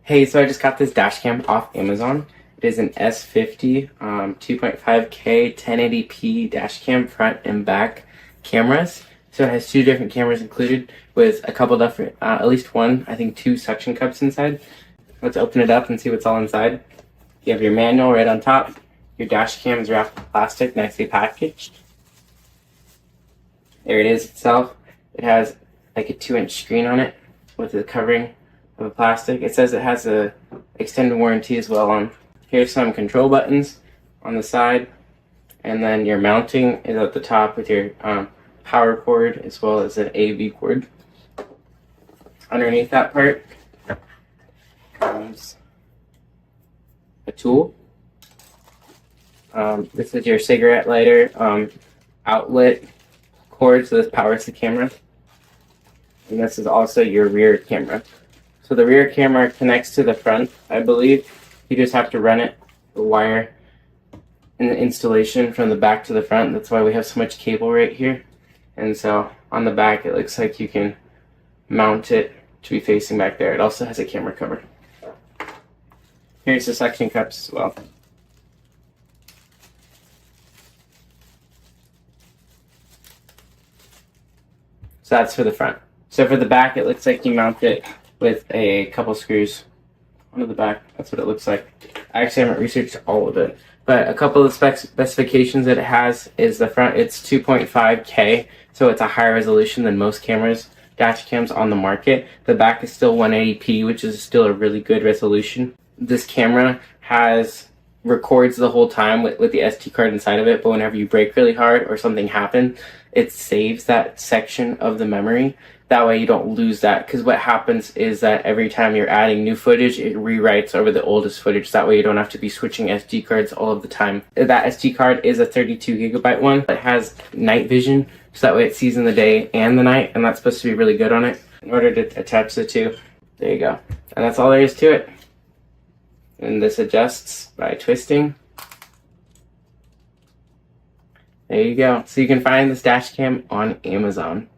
Hey, so I just got this dash cam off Amazon. It is an S50 2.5K 1080p dash cam front and back cameras. So it has two different cameras included with a couple different, at least one, I think two suction cups inside. Let's open it up and see what's all inside. You have your manual right on top. Your dash cam is wrapped in plastic, nicely packaged. There it is itself. It has like a 2-inch screen on it with the covering of a plastic. It says it has a extended warranty as well on. Here's some control buttons on the side, and then your mounting is at the top with your power cord as well as an AV cord. Underneath that part comes a tool. This is your cigarette lighter outlet cord, so this powers the camera. And this is also your rear camera. So the rear camera connects to the front, I believe. You just have to run it, the wire, in the installation from the back to the front. That's why we have so much cable right here. And so on the back, it looks like you can mount it to be facing back there. It also has a camera cover. Here's the suction cups as well. So that's for the front. So for the back, it looks like you mount it with a couple screws onto the back. That's what it looks like. I actually haven't researched all of it, but a couple of specifications that it has is the front, it's 2.5K, so it's a higher resolution than most cameras, dash cams on the market. The back is still 180p, which is still a really good resolution. This camera records the whole time with the SD card inside of it, but whenever you brake really hard or something happens, it saves that section of the memory. That way you don't lose that, because what happens is that every time you're adding new footage, it rewrites over the oldest footage. That way you don't have to be switching SD cards all of the time. That SD card is a 32 gigabyte one. It has night vision, so that way it sees in the day and the night, and that's supposed to be really good on it. In order to attach the two, there you go. And that's all there is to it. And this adjusts by twisting. There you go. So you can find this dash cam on Amazon.